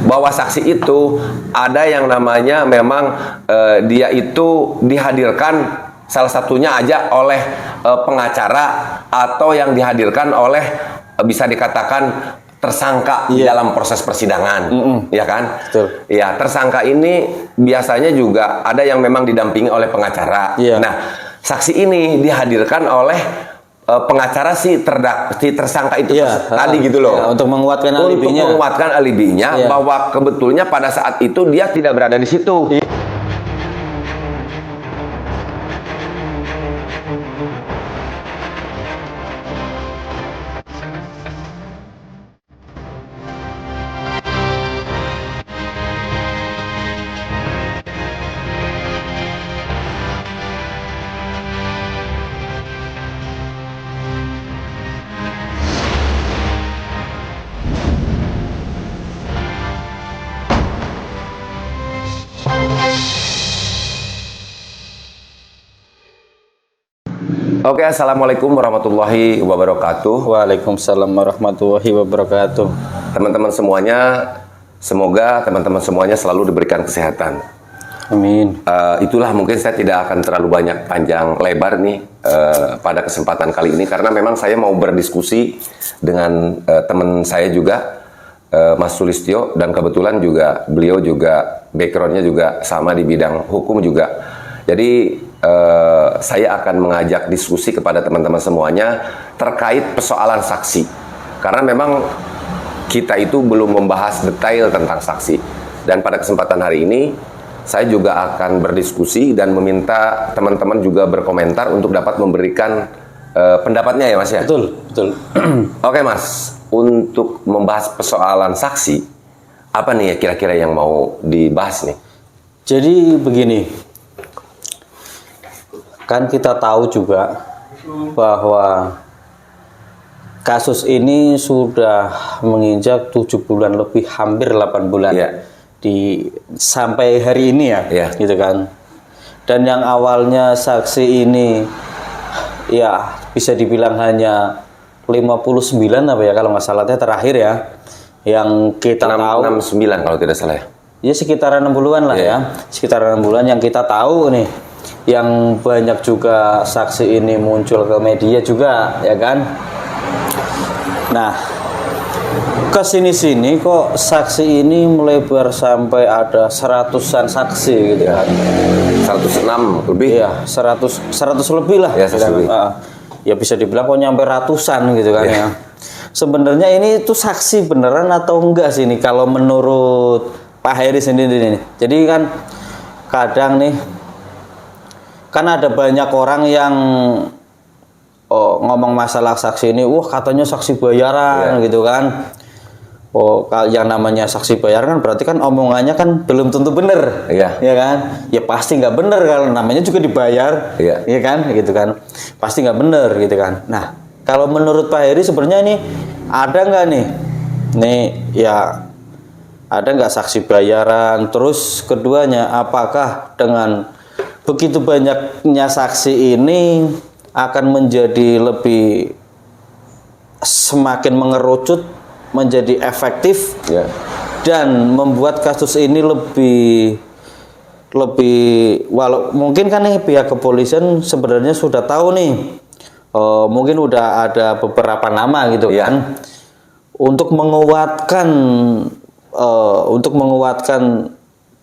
bahwa saksi itu ada yang namanya memang dia itu dihadirkan salah satunya aja oleh pengacara atau yang dihadirkan oleh bisa dikatakan tersangka di dalam proses persidangan, ya kan? Betul. Ya, tersangka ini biasanya juga ada yang memang didampingi oleh pengacara. Nah, saksi ini dihadirkan oleh pengacara si tersangka itu tadi gitu loh. Untuk menguatkan alibinya. Untuk menguatkan alibinya bahwa kebetulnya pada saat itu dia tidak berada di situ. Oke, assalamualaikum warahmatullahi wabarakatuh. Waalaikumsalam warahmatullahi wabarakatuh. Teman-teman semuanya, semoga teman-teman semuanya selalu diberikan kesehatan. Amin. Itulah mungkin saya tidak akan terlalu banyak panjang lebar nih pada kesempatan kali ini karena memang saya mau berdiskusi dengan teman saya juga, Mas Sulistyo, dan kebetulan juga beliau juga backgroundnya juga sama di bidang hukum juga. Jadi saya akan mengajak diskusi kepada teman-teman semuanya terkait persoalan saksi. Karena memang kita itu belum membahas detail tentang saksi. Dan pada kesempatan hari ini, saya juga akan berdiskusi dan meminta teman-teman juga berkomentar untuk dapat memberikan pendapatnya ya Mas ya? Betul, betul. Oke Mas, untuk membahas persoalan saksi, apa nih ya kira-kira yang mau dibahas nih? Jadi begini. Kan kita tahu juga bahwa kasus ini sudah menginjak 7 bulan lebih, hampir 8 bulan sampai hari ini gitu kan. Dan yang awalnya saksi ini ya bisa dibilang hanya 59 apa ya kalau nggak salahnya terakhir ya, yang kita tahu 69 kalau tidak salah ya sekitaran 60-an lah ya, sekitaran 6 bulan yang kita tahu nih. Yang banyak juga saksi ini muncul ke media juga, ya kan? Nah, kesini-sini kok saksi ini melebar sampai ada 100-an saksi gitu kan? 106 lebih? Iya, 100 lebih lah. Ya, 100 lebih. Ya bisa dibilang kok nyampe ratusan gitu kan ya. Sebenarnya ini tuh saksi beneran atau enggak sih ini kalau menurut Pak Heri sendiri nih? Jadi kan kadang nih kan ada banyak orang yang ngomong masalah saksi ini, wah katanya saksi bayaran gitu kan. Yang namanya saksi bayaran kan berarti kan omongannya kan belum tentu benar, ya kan? Ya pasti nggak benar kalau namanya juga dibayar, ya kan? Gitu kan? Pasti nggak benar gitu kan. Nah, kalau menurut Pak Heri sebenarnya ini ada nggak nih ya ada nggak saksi bayaran? Terus keduanya, apakah dengan begitu banyaknya saksi ini akan menjadi lebih semakin mengerucut, menjadi efektif dan membuat kasus ini lebih walau mungkin kan nih pihak kepolisian sebenarnya sudah tahu nih, mungkin udah ada beberapa nama gitu kan untuk menguatkan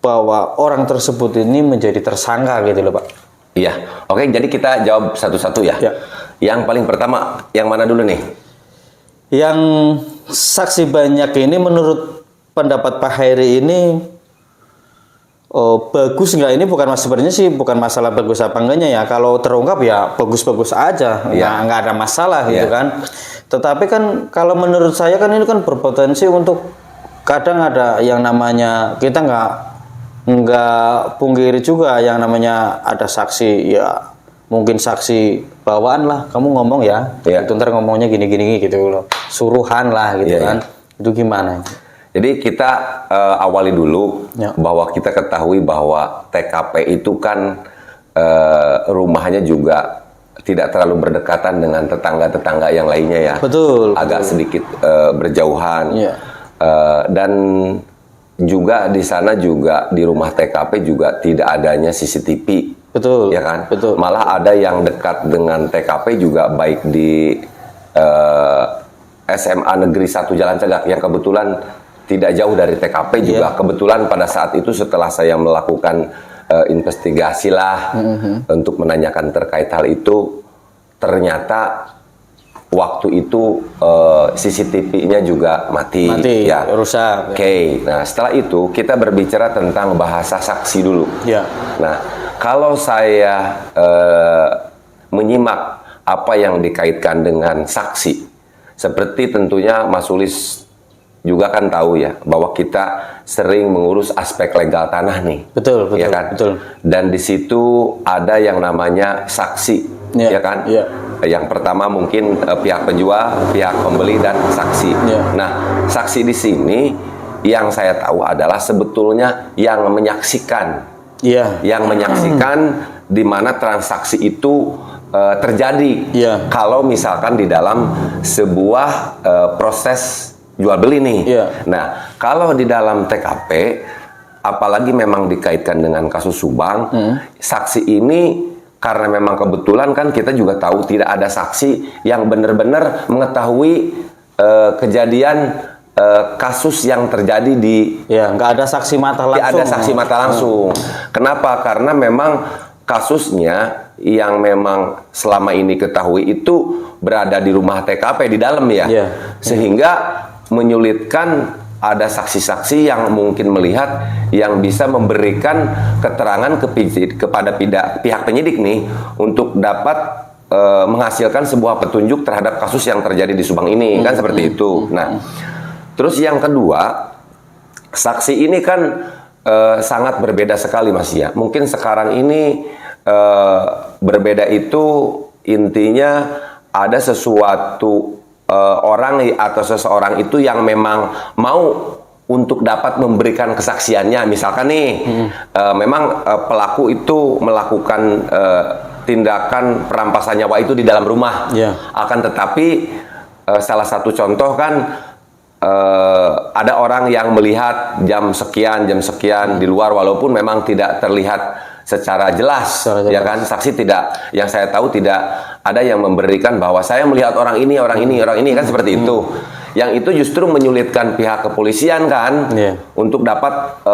bahwa orang tersebut ini menjadi tersangka gitu loh Pak. Iya, oke, jadi kita jawab satu-satu ya. Yang paling pertama, yang mana dulu nih? Yang saksi banyak ini menurut pendapat Pak Heri ini bagus nggak? Ini bukan sebenarnya sih bukan masalah bagus apa enggaknya ya. Kalau terungkap ya bagus-bagus aja, nggak ada masalah gitu kan. Tetapi kan kalau menurut saya kan ini kan berpotensi untuk kadang ada yang namanya kita nggak pungkiri juga yang namanya ada saksi ya mungkin saksi bawaan lah, kamu ngomong itu ntar ngomongnya gini-gini gitu loh, suruhan lah gitu kan. Itu gimana? Jadi kita awali dulu bahwa kita ketahui bahwa TKP itu kan rumahnya juga tidak terlalu berdekatan dengan tetangga-tetangga yang lainnya ya. Betul. Agak sedikit berjauhan. Dan juga di sana juga di rumah TKP juga tidak adanya CCTV. Betul. Ya kan? Betul. Malah ada yang dekat dengan TKP juga, baik di SMA Negeri 1 Jalan Cegak yang kebetulan tidak jauh dari TKP juga. Kebetulan pada saat itu setelah saya melakukan investigasi lah untuk menanyakan terkait hal itu, ternyata waktu itu CCTV-nya juga mati ya, rusak. Oke. Nah, setelah itu kita berbicara tentang bahasa saksi dulu. Ya. Nah, kalau saya menyimak apa yang dikaitkan dengan saksi, seperti tentunya Mas Sulis juga kan tahu ya, bahwa kita sering mengurus aspek legal tanah nih. Betul, betul, ya kan? betul. Dan di situ ada yang namanya saksi, ya kan? Ya. Yang pertama mungkin pihak penjual, pihak pembeli, dan saksi. Ya. Nah, saksi di sini yang saya tahu adalah sebetulnya yang menyaksikan. Iya. Yang menyaksikan di mana transaksi itu terjadi. Iya. Kalau misalkan di dalam sebuah proses jual beli nih. Iya. Nah, kalau di dalam TKP, apalagi memang dikaitkan dengan kasus Subang, saksi ini karena memang kebetulan kan kita juga tahu tidak ada saksi yang benar-benar mengetahui kejadian kasus yang terjadi di. Ya, nggak ada saksi mata langsung. Ada saksi mata langsung. Kenapa? Karena memang kasusnya yang memang selama ini ketahui itu berada di rumah TKP di dalam ya. Sehingga menyulitkan ada saksi-saksi yang mungkin melihat yang bisa memberikan keterangan kepada pihak penyidik nih untuk dapat menghasilkan sebuah petunjuk terhadap kasus yang terjadi di Subang ini, kan seperti itu. Nah, terus yang kedua, saksi ini kan sangat berbeda sekali Mas ya. Mungkin sekarang ini berbeda itu intinya ada sesuatu orang atau seseorang itu yang memang mau untuk dapat memberikan kesaksiannya. Misalkan nih, memang pelaku itu melakukan tindakan perampasan nyawa itu di dalam rumah. Akan tetapi salah satu contoh kan ada orang yang melihat jam sekian di luar, walaupun memang tidak terlihat secara jelas, ya kan, saksi tidak, yang saya tahu tidak ada yang memberikan bahwa saya melihat orang ini kan seperti itu. Yang itu justru menyulitkan pihak kepolisian kan untuk dapat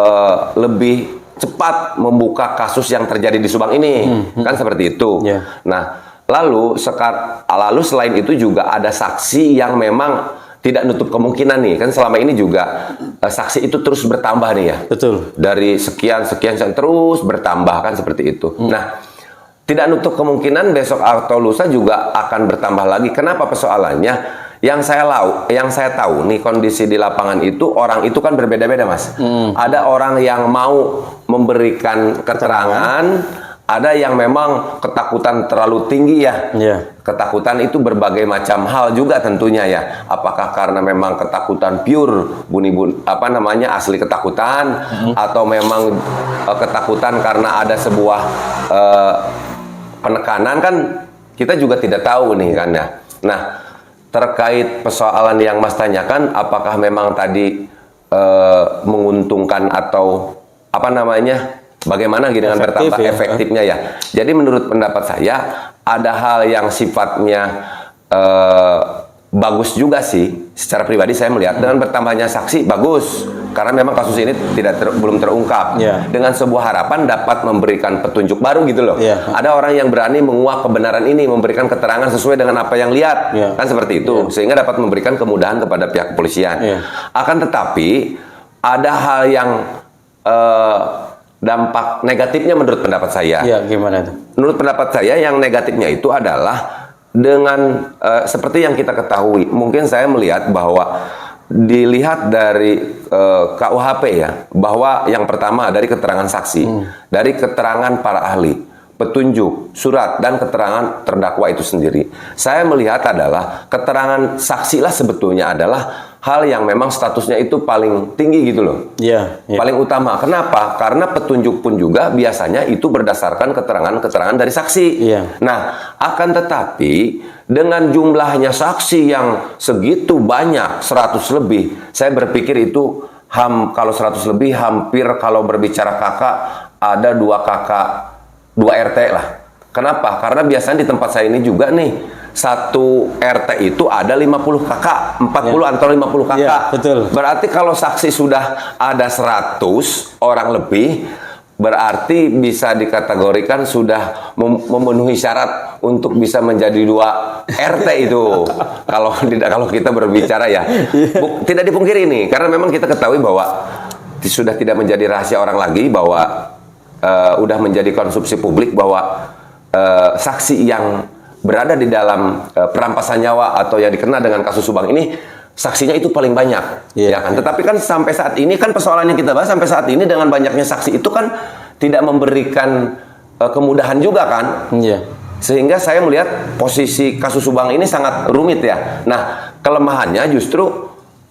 lebih cepat membuka kasus yang terjadi di Subang ini, kan seperti itu. Nah, lalu selain itu juga ada saksi yang memang tidak nutup kemungkinan nih, kan selama ini juga saksi itu terus bertambah nih ya. Betul. Dari sekian terus bertambah kan seperti itu. Nah, tidak nutup kemungkinan besok atau lusa juga akan bertambah lagi. Kenapa persoalannya? Yang saya tahu nih kondisi di lapangan itu, orang itu kan berbeda-beda Mas. Ada orang yang mau memberikan keterangan, ada yang memang ketakutan terlalu tinggi ya. Ketakutan itu berbagai macam hal juga tentunya ya. Apakah karena memang ketakutan pure, asli ketakutan, atau memang ketakutan karena ada sebuah penekanan, kan kita juga tidak tahu nih kan ya. Nah, terkait persoalan yang Mas tanyakan, apakah memang tadi menguntungkan atau bagaimana dengan bertambah efektifnya ya. Jadi menurut pendapat saya ada hal yang sifatnya bagus juga sih. Secara pribadi saya melihat dengan bertambahnya saksi bagus, karena memang kasus ini belum terungkap. Dengan sebuah harapan dapat memberikan petunjuk baru gitu loh. Ada orang yang berani menguak kebenaran ini, memberikan keterangan sesuai dengan apa yang lihat, kan seperti itu, sehingga dapat memberikan kemudahan kepada pihak kepolisian. Akan tetapi ada hal yang dampak negatifnya menurut pendapat saya. Gimana itu? Menurut pendapat saya yang negatifnya itu adalah dengan seperti yang kita ketahui, mungkin saya melihat bahwa dilihat dari KUHP ya, bahwa yang pertama dari keterangan saksi, dari keterangan para ahli, petunjuk, surat, dan keterangan terdakwa itu sendiri. Saya melihat adalah keterangan saksi lah sebetulnya adalah hal yang memang statusnya itu paling tinggi gitu loh. Paling utama. Kenapa? Karena petunjuk pun juga biasanya itu berdasarkan keterangan-keterangan dari saksi. Nah, akan tetapi dengan jumlahnya saksi yang segitu banyak, 100 lebih, saya berpikir itu kalau 100 lebih hampir kalau berbicara kakak ada 2 kakak 2 RT lah. Kenapa? Karena biasanya di tempat saya ini juga nih, satu RT itu ada 50 kakak, 40 atau 50 kakak. Ya, betul. Berarti kalau saksi sudah ada 100 orang lebih, berarti bisa dikategorikan sudah memenuhi syarat untuk bisa menjadi 2 RT itu. Kalau kita berbicara ya, tidak dipungkiri nih, karena memang kita ketahui bahwa sudah tidak menjadi rahasia orang lagi bahwa udah menjadi konsumsi publik bahwa saksi yang berada di dalam perampasan nyawa atau yang dikenal dengan kasus Subang ini saksinya itu paling banyak, ya kan? Tetapi kan sampai saat ini kan persoalan yang kita bahas sampai saat ini dengan banyaknya saksi itu kan tidak memberikan kemudahan juga kan? Iya. Sehingga saya melihat posisi kasus Subang ini sangat rumit ya. Nah, kelemahannya justru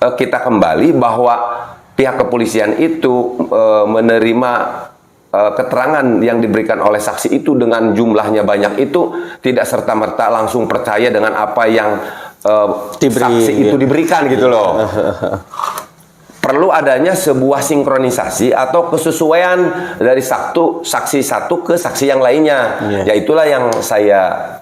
kita kembali bahwa pihak kepolisian itu menerima keterangan yang diberikan oleh saksi itu dengan jumlahnya banyak itu tidak serta-merta langsung percaya dengan apa yang saksi itu diberikan gitu loh. Perlu adanya sebuah sinkronisasi atau kesesuaian dari saksi satu ke saksi yang lainnya. Ya itulah yang saya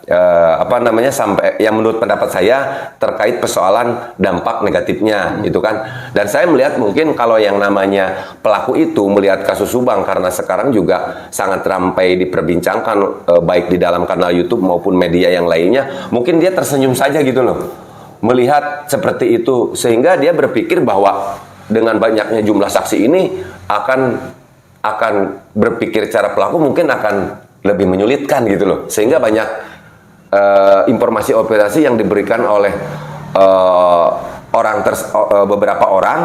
sampai yang menurut pendapat saya terkait persoalan dampak negatifnya itu kan. Dan saya melihat mungkin kalau yang namanya pelaku itu melihat kasus Subang karena sekarang juga sangat ramai diperbincangkan baik di dalam kanal YouTube maupun media yang lainnya, mungkin dia tersenyum saja gitu loh melihat seperti itu, sehingga dia berpikir bahwa dengan banyaknya jumlah saksi ini akan berpikir cara pelaku mungkin akan lebih menyulitkan gitu loh, sehingga banyak informasi operasi yang diberikan oleh beberapa orang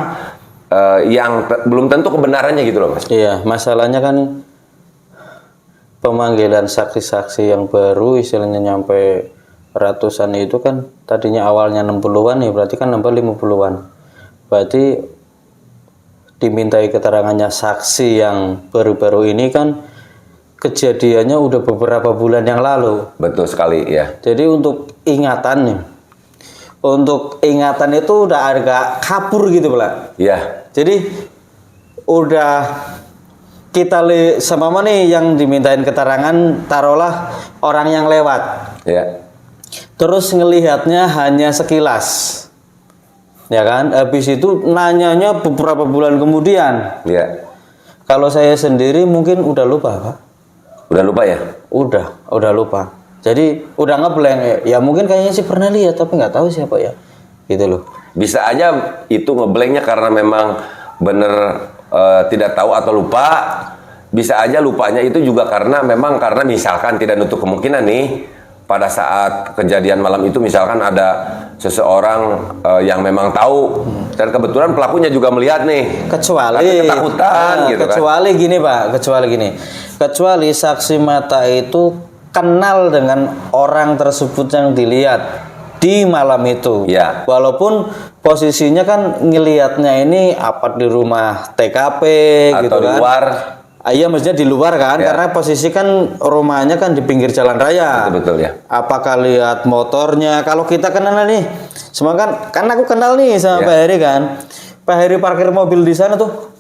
yang belum tentu kebenarannya gitu loh Mas. Iya, masalahnya kan pemanggilan saksi-saksi yang baru istilahnya nyampe ratusan itu kan tadinya awalnya 60-an ya, berarti kan nambah 50-an. Berarti dimintai keterangannya saksi yang baru-baru ini kan kejadiannya udah beberapa bulan yang lalu. Betul sekali ya. Jadi untuk ingatan itu udah agak kabur gitu Pak. Iya. Jadi udah kita sama mana nih yang dimintain keterangan, taruhlah orang yang lewat. Iya. Terus ngelihatnya hanya sekilas. Ya kan, habis itu nanyanya beberapa bulan kemudian. Iya. Kalau saya sendiri mungkin udah lupa, Pak. Udah lupa ya? Udah lupa. Jadi udah ngeblank ya. Mungkin kayaknya sih pernah lihat tapi nggak tahu siapa ya. Gitu loh. Bisa aja itu ngeblanknya karena memang bener tidak tahu atau lupa. Bisa aja lupanya itu juga karena misalkan tidak nutup kemungkinan nih. Pada saat kejadian malam itu misalkan ada seseorang yang memang tahu dan kebetulan pelakunya juga melihat nih, kecuali ketakutan gitu kecuali kan? Gini Pak, kecuali saksi mata itu kenal dengan orang tersebut yang dilihat di malam itu ya. Walaupun posisinya kan ngelihatnya ini apa di rumah TKP atau gitu di kan. luar. Iya, maksudnya di luar kan, ya. Karena posisi kan rumahnya kan di pinggir jalan raya. Betul ya. Apakah lihat motornya? Kalau kita kenal nih, semua kan aku kenal nih sama ya. Pak Heri kan. Pak Heri parkir mobil di sana tuh,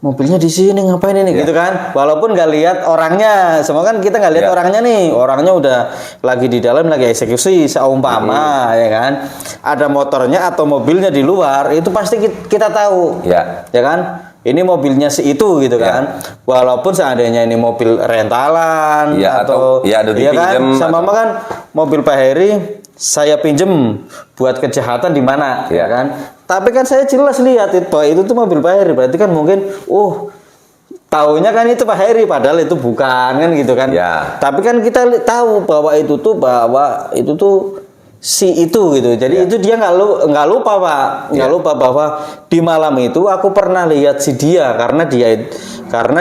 mobilnya di sini ngapain ini gitu kan? Walaupun nggak lihat orangnya, semua kan kita nggak lihat orangnya nih. Orangnya udah lagi di dalam lagi eksekusi, seumpama ya kan. Ada motornya atau mobilnya di luar, itu pasti kita tahu. Ya kan? Ini mobilnya si itu gitu kan. Walaupun seandainya ini mobil rentalan atau ada kan sama atau... kan mobil Pak Heri saya pinjem buat kejahatan di mana ya kan. Tapi kan saya jelas lihat itu tuh mobil Pak Heri, berarti kan mungkin taunya kan itu Pak Heri padahal itu bukan kan gitu kan. Ya. Tapi kan kita tahu bahwa itu tuh si itu gitu. Jadi itu dia nggak lupa Pak, nggak lupa bahwa di malam itu aku pernah lihat si dia karena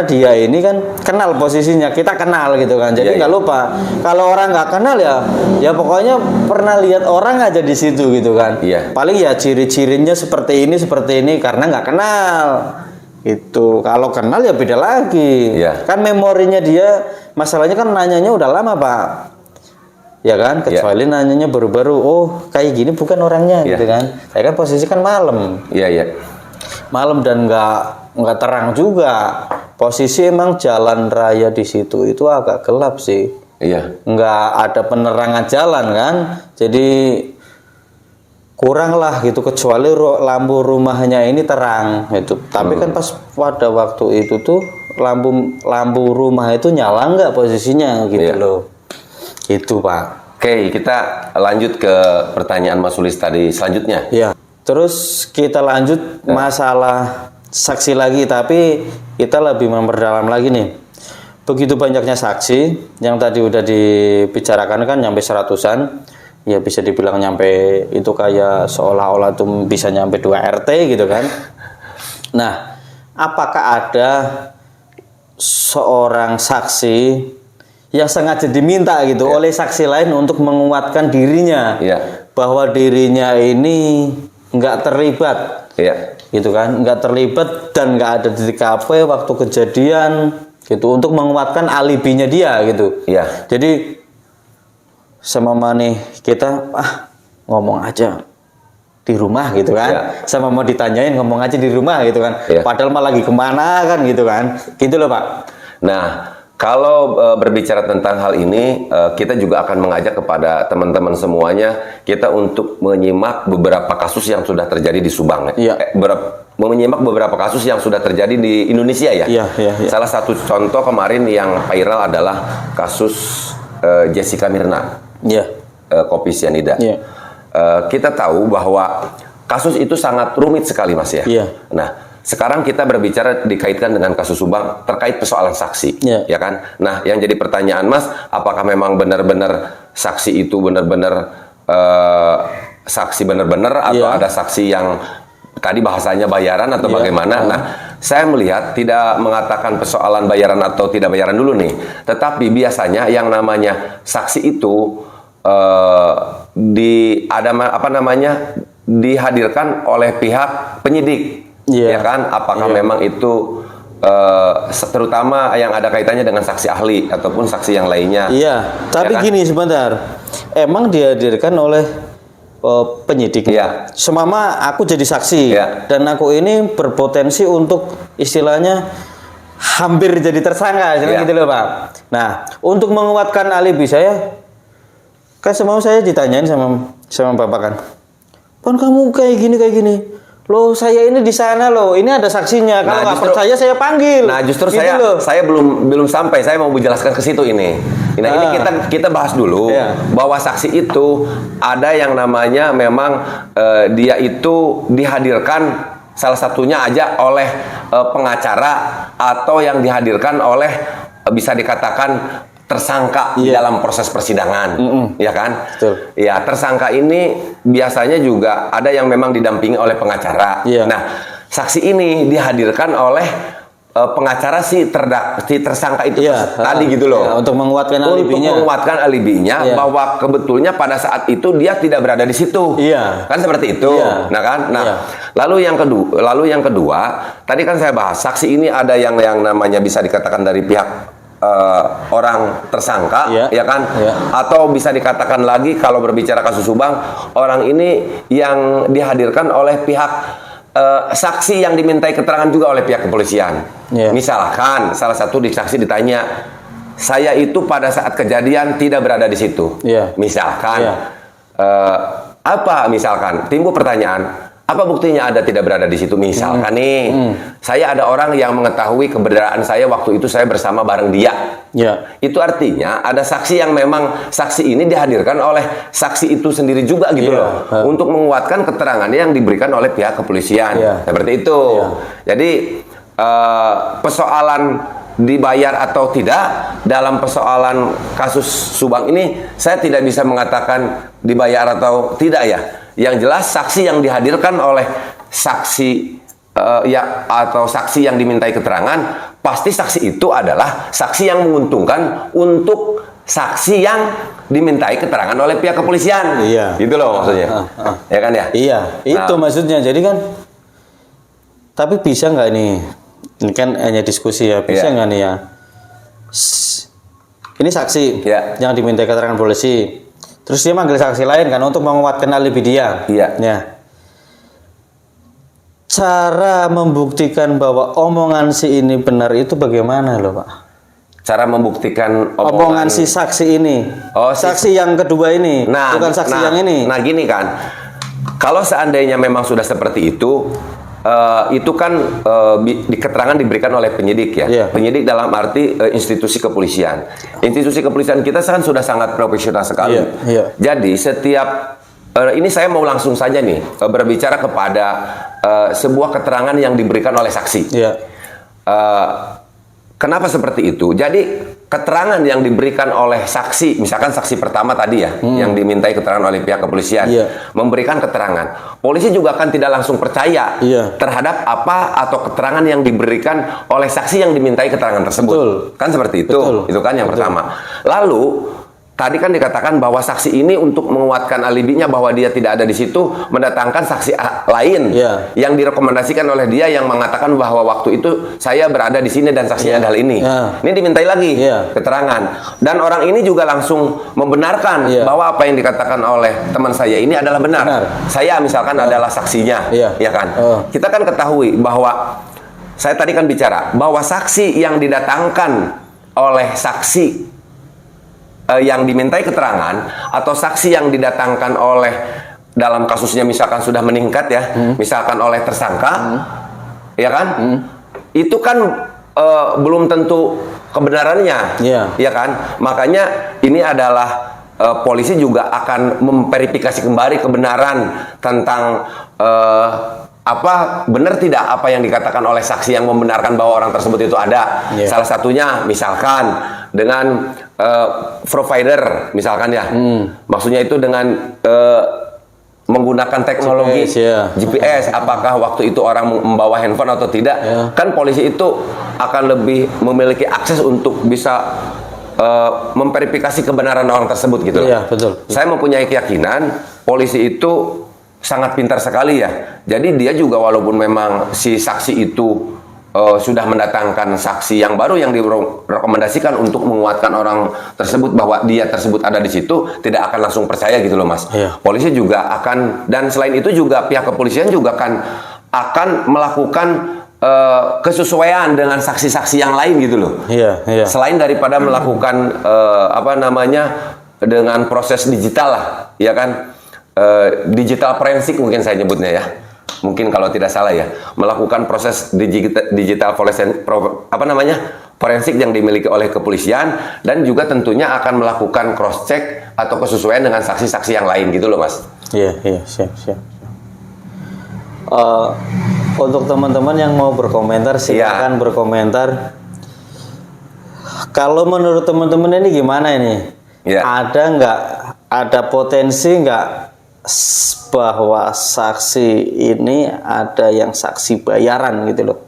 dia ini kan kenal posisinya, kita kenal gitu kan. Jadi nggak lupa. Kalau orang nggak kenal ya pokoknya pernah lihat orang aja di situ gitu kan. Paling ya ciri-cirinya seperti ini karena nggak kenal. Itu kalau kenal ya beda lagi. Kan memorinya dia, masalahnya kan nanyanya udah lama Pak. Ya kan, kecuali nanyanya baru-baru, kayak gini bukan orangnya gitu kan. Saya kan posisi kan malam. Iya. malam dan nggak terang juga. Posisi emang jalan raya di situ itu agak gelap sih. Iya. Nggak ada penerangan jalan kan, jadi kurang lah gitu, kecuali lampu rumahnya ini terang gitu. Tapi kan pas pada waktu itu tuh lampu rumah itu nyala nggak posisinya gitu loh. Itu Pak. Oke, kita lanjut ke pertanyaan Mas Sulis tadi selanjutnya. Ya. Terus kita lanjut masalah saksi lagi, tapi kita lebih memperdalam lagi nih. Begitu banyaknya saksi yang tadi udah dibicarakan kan nyampe 100-an. Ya bisa dibilang nyampe itu kayak seolah-olah tuh bisa nyampe 2 RT gitu kan. Nah, apakah ada seorang saksi yang sengaja diminta gitu oleh saksi lain untuk menguatkan dirinya bahwa dirinya ini nggak terlibat, gitu kan, nggak terlibat dan nggak ada di TKP waktu kejadian gitu, untuk menguatkan alibinya dia gitu. Jadi sama nih kita ngomong aja di rumah gitu kan, sama mau ditanyain ngomong aja di rumah gitu kan, padahal malah lagi kemana kan gitu kan, gitu loh Pak. Nah, kalau berbicara tentang hal ini, kita juga akan mengajak kepada teman-teman semuanya kita untuk menyimak beberapa kasus yang sudah terjadi di Subang. Menyimak beberapa kasus yang sudah terjadi di Indonesia ya. Salah satu contoh kemarin yang viral adalah kasus Jessica Mirna, kopi sianida. Kita tahu bahwa kasus itu sangat rumit sekali Mas ya. Nah, sekarang kita berbicara dikaitkan dengan kasus Subang terkait persoalan saksi, ya kan? Nah, yang jadi pertanyaan Mas, apakah memang benar-benar saksi itu benar-benar saksi benar-benar atau ada saksi yang tadi bahasanya bayaran atau bagaimana? Nah, saya melihat tidak mengatakan persoalan bayaran atau tidak bayaran dulu nih, tetapi biasanya yang namanya saksi itu dihadirkan oleh pihak penyidik. Ya kan, apakah memang itu terutama yang ada kaitannya dengan saksi ahli ataupun saksi yang lainnya. Tapi gini sebentar, emang dihadirkan oleh penyidik. Semama aku jadi saksi dan aku ini berpotensi untuk istilahnya hampir jadi tersangka, gitu loh Pak. Nah, untuk menguatkan alibi saya, kan semua saya ditanyain sama Bapak kan, "Pan kamu kayak gini. Loh, saya ini di sana loh. Ini ada saksinya. Kalau nggak percaya saya panggil." Nah, justru gitu saya belum sampai. Saya mau menjelaskan ke situ ini. Nah, ini kita bahas dulu bahwa saksi itu ada yang namanya memang dia itu dihadirkan salah satunya aja oleh pengacara atau yang dihadirkan oleh bisa dikatakan tersangka dalam proses persidangan, ya kan? Betul. Ya, tersangka ini biasanya juga ada yang memang didampingi oleh pengacara. Nah, saksi ini dihadirkan oleh pengacara si tersangka itu tadi gitu loh. Untuk menguatkan alibinya. Untuk menguatkan alibinya bahwa kebetulnya pada saat itu dia tidak berada di situ. Kan seperti itu. Nah kan? Nah, lalu yang kedua, tadi kan saya bahas saksi ini ada yang namanya bisa dikatakan dari pihak orang tersangka, ya kan? Atau bisa dikatakan lagi kalau berbicara kasus Subang, orang ini yang dihadirkan oleh pihak saksi yang dimintai keterangan juga oleh pihak kepolisian. Misalkan salah satu saksi ditanya, "Saya itu pada saat kejadian tidak berada di situ." Misalkan apa? Misalkan timbul pertanyaan, apa buktinya Anda tidak berada di situ? Misalkan nih, saya ada orang yang mengetahui keberadaan saya waktu itu saya bersama bareng dia. Itu artinya ada saksi yang memang saksi ini dihadirkan oleh saksi itu sendiri juga gitu loh. Untuk menguatkan keterangannya yang diberikan oleh pihak kepolisian. Seperti itu. Jadi persoalan dibayar atau tidak dalam persoalan kasus Subang ini saya tidak bisa mengatakan dibayar atau tidak ya. Yang jelas saksi yang dihadirkan oleh saksi atau saksi yang dimintai keterangan, pasti saksi itu adalah saksi yang menguntungkan untuk saksi yang dimintai keterangan oleh pihak kepolisian. Gitu loh maksudnya. Ya kan ya? Itu maksudnya. Jadi kan, tapi bisa nggak nih? Ini kan hanya diskusi ya. Bisa nggak nih ya? Ini saksi yang dimintai keterangan polisi. Terus dia manggil saksi lain kan untuk menguatkan alibi dia. cara membuktikan bahwa omongan si ini benar itu bagaimana loh Pak? Cara membuktikan Omongan si saksi ini. Oh, saksi yang kedua ini, bukan saksi yang ini. Nah gini kan, kalau seandainya memang sudah seperti itu kan di keterangan diberikan oleh penyidik ya. Yeah. Penyidik dalam arti institusi kepolisian. Institusi kepolisian kita kan sudah sangat profesional sekali. Yeah. Yeah. Jadi setiap ini saya mau langsung saja nih berbicara kepada sebuah keterangan yang diberikan oleh saksi. Yeah. Kenapa seperti itu? Jadi keterangan yang diberikan oleh saksi, misalkan saksi pertama tadi ya, yang dimintai keterangan oleh pihak kepolisian, memberikan keterangan. Polisi juga kan tidak langsung percaya terhadap apa atau keterangan yang diberikan oleh saksi yang dimintai keterangan tersebut. Betul. Kan seperti itu. Betul. Itu kan yang Betul. pertama. Lalu tadi kan dikatakan bahwa saksi ini untuk menguatkan alibinya bahwa dia tidak ada di situ, mendatangkan saksi lain yang direkomendasikan oleh dia yang mengatakan bahwa waktu itu saya berada di sini dan saksinya adalah ini. Ini dimintai lagi keterangan. Dan orang ini juga langsung membenarkan bahwa apa yang dikatakan oleh teman saya ini adalah benar. Saya misalkan adalah saksinya, ya kan? Kita kan ketahui bahwa saya tadi kan bicara bahwa saksi yang didatangkan oleh saksi yang dimintai keterangan atau saksi yang didatangkan oleh dalam kasusnya misalkan sudah meningkat ya, misalkan oleh tersangka, ya kan, itu kan belum tentu kebenarannya, ya kan, makanya ini adalah polisi juga akan memverifikasi kembali kebenaran tentang apa benar tidak apa yang dikatakan oleh saksi yang membenarkan bahwa orang tersebut itu ada. Salah satunya misalkan dengan provider misalkan ya, maksudnya itu dengan menggunakan teknologi GPS, apakah waktu itu orang membawa handphone atau tidak, kan polisi itu akan lebih memiliki akses untuk bisa memverifikasi kebenaran orang tersebut gitu. Betul. Saya mempunyai keyakinan polisi itu sangat pintar sekali ya. Jadi dia juga walaupun memang si saksi itu sudah mendatangkan saksi yang baru yang direkomendasikan untuk menguatkan orang tersebut bahwa dia tersebut ada di situ, tidak akan langsung percaya gitu loh Mas. Polisi juga akan, dan selain itu juga pihak kepolisian juga akan melakukan kesesuaian dengan saksi-saksi yang lain gitu loh. Selain daripada melakukan dengan proses digital lah, ya kan? Digital forensik mungkin saya nyebutnya ya. Mungkin kalau tidak salah ya, melakukan proses digital forensik yang dimiliki oleh kepolisian, dan juga tentunya akan melakukan cross check atau kesesuaian dengan saksi-saksi yang lain gitu loh Mas. Siap. Untuk teman-teman yang mau berkomentar silakan berkomentar. Kalau menurut teman-teman ini gimana ini? Ada nggak, ada potensi nggak bahwa saksi ini ada yang saksi bayaran gitu loh?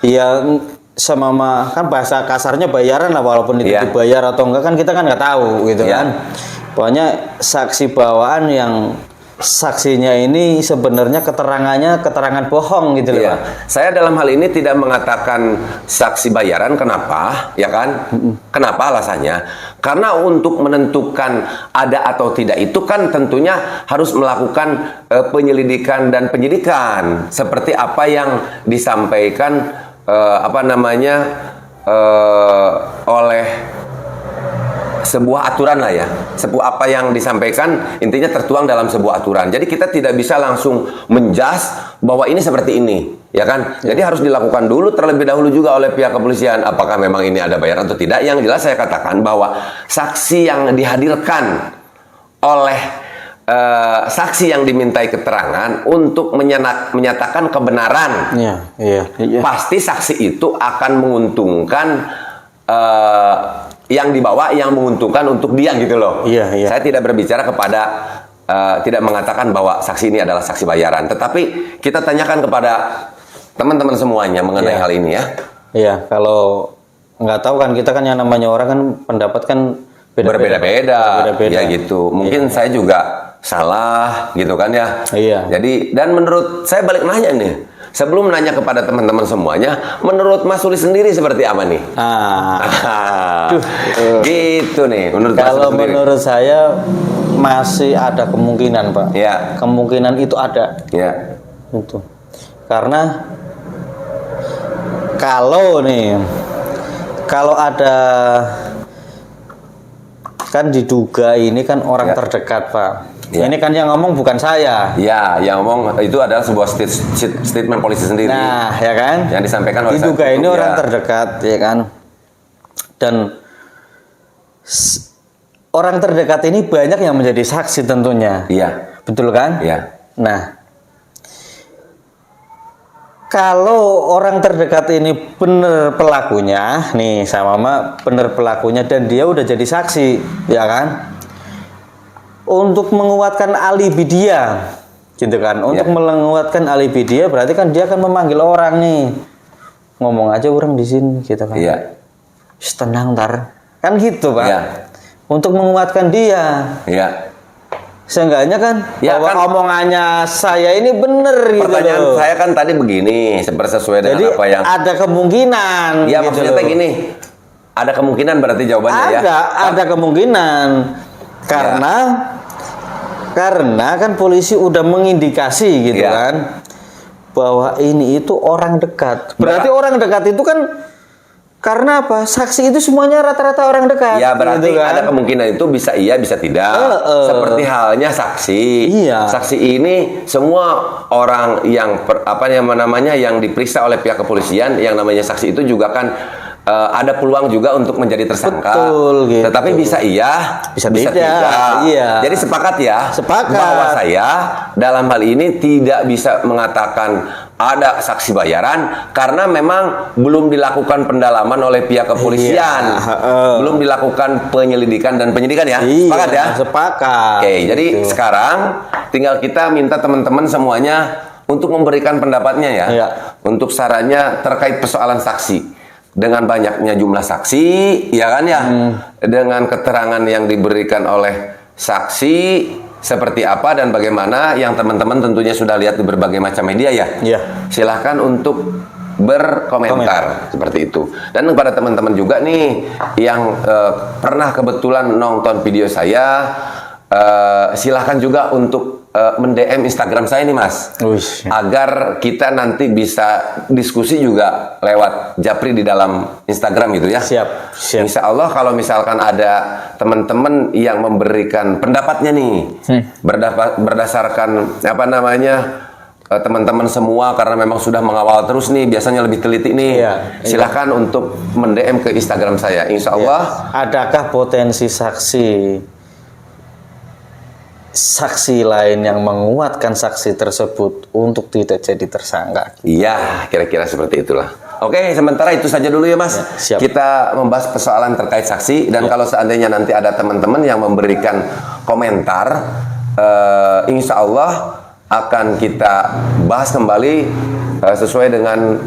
Yang sama kan bahasa kasarnya bayaran lah, walaupun itu dibayar atau enggak kan kita kan nggak tahu gitu kan. Pokoknya saksi bawaan yang saksinya ini sebenarnya keterangan bohong gitu loh. Saya dalam hal ini tidak mengatakan saksi bayaran. Kenapa? Ya kan? Kenapa alasannya? Karena untuk menentukan ada atau tidak itu kan tentunya harus melakukan penyelidikan dan penyidikan seperti apa yang disampaikan oleh sebuah aturan lah ya, sebuah apa yang disampaikan intinya tertuang dalam sebuah aturan. Jadi kita tidak bisa langsung menjas bahwa ini seperti ini, ya kan? Jadi harus dilakukan dulu terlebih dahulu juga oleh pihak kepolisian apakah memang ini ada bayaran atau tidak. Yang jelas saya katakan bahwa saksi yang dihadirkan oleh saksi yang dimintai keterangan untuk menyatakan kebenaran, pasti saksi itu akan menguntungkan yang dibawa, yang menguntungkan untuk dia gitu loh. Saya tidak berbicara kepada tidak mengatakan bahwa saksi ini adalah saksi bayaran, tetapi kita tanyakan kepada teman-teman semuanya mengenai hal ini ya. Kalau nggak tahu kan kita kan yang namanya orang kan pendapat kan berbeda-beda ya gitu. Mungkin saya juga salah gitu kan ya. Jadi dan menurut saya balik nanya nih. Sebelum nanya kepada teman-teman semuanya, menurut Mas Sulis sendiri seperti apa nih? Gitu nih. Kalau menurut saya masih ada kemungkinan, Pak. Kemungkinan itu ada. Itu. Karena kalau ada kan diduga ini kan orang terdekat, Pak. Ya. Ini kan yang ngomong bukan saya. Ya, yang ngomong itu adalah sebuah statement polisi sendiri. Nah, ya kan? Yang disampaikan oleh diduga ini orang terdekat, ya kan? Dan orang terdekat ini banyak yang menjadi saksi tentunya. Iya. Betul kan? Iya. Nah, kalau orang terdekat ini benar pelakunya, nih sama mama benar pelakunya dan dia udah jadi saksi, ya kan? Untuk menguatkan alibi dia, gitu kan? Untuk menguatkan alibi dia, berarti kan dia akan memanggil orang nih, ngomong aja orang di sini, gitu kan? Iya. Tenang ntar, kan gitu, Pak? Iya. Untuk menguatkan dia. Iya. Seenggaknya kan ya, bahwa kan, omongannya saya ini bener gitu. Pertanyaan saya kan tadi begini, sesuai dengan jadi, apa yang ada kemungkinan. Ya, gitu maksudnya loh. Gini. Ada kemungkinan berarti jawabannya Ada kemungkinan. Karena kan polisi udah mengindikasi gitu kan bahwa ini itu orang dekat. Berarti orang dekat itu kan karena apa? Saksi itu semuanya rata-rata orang dekat. Ya, berarti gitu kan? ada kemungkinan itu bisa iya, bisa tidak. Seperti halnya saksi. Iya. Saksi ini semua orang yang yang diperiksa oleh pihak kepolisian, yang namanya saksi itu juga kan ada peluang juga untuk menjadi tersangka. Betul, gitu. Tetapi bisa iya, bisa tidak. Iya. Jadi sepakat ya. Sepakat. Bahwa saya dalam hal ini tidak bisa mengatakan ada saksi bayaran karena memang belum dilakukan pendalaman oleh pihak kepolisian. Belum dilakukan penyelidikan dan penyidikan ya. Sepakat ya? Sepakat. Oke, jadi sekarang tinggal kita minta teman-teman semuanya untuk memberikan pendapatnya ya. Untuk sarannya terkait persoalan saksi. Dengan banyaknya jumlah saksi, ya kan ya, dengan keterangan yang diberikan oleh saksi seperti apa dan bagaimana yang teman-teman tentunya sudah lihat di berbagai macam media ya. Silahkan untuk berkomentar seperti itu. Dan kepada teman-teman juga nih yang pernah kebetulan nonton video saya, silahkan juga untuk mend-DM Instagram saya nih Mas, agar kita nanti bisa diskusi juga lewat Japri di dalam Instagram gitu ya. Siap. Insya Allah kalau misalkan ada teman-teman yang memberikan pendapatnya nih, berdasarkan teman-teman semua karena memang sudah mengawal terus nih, biasanya lebih teliti nih. Silahkan untuk mend-DM ke Instagram saya. Insya Allah. Adakah potensi saksi lain yang menguatkan saksi tersebut untuk tidak jadi tersangka? Iya, kira-kira seperti itulah. Oke, sementara itu saja dulu ya Mas. Siap. Kita membahas persoalan terkait saksi dan kalau seandainya nanti ada teman-teman yang memberikan komentar, insya Allah akan kita bahas kembali sesuai dengan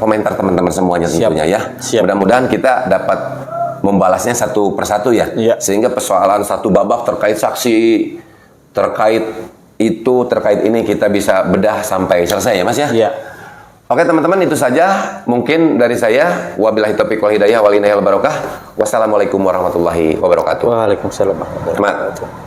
komentar teman-teman semuanya tentunya ya. Mudah-mudahan kita dapat membalasnya satu persatu ya. Sehingga persoalan satu babak terkait saksi, terkait ini kita bisa bedah sampai selesai ya Mas ya. Oke teman-teman, itu saja mungkin dari saya. Wabillahi taufiq wal hidayah wal inayah wal barokah. Wassalamualaikum warahmatullahi wabarakatuh. Waalaikumsalam warahmatullahi wabarakatuh.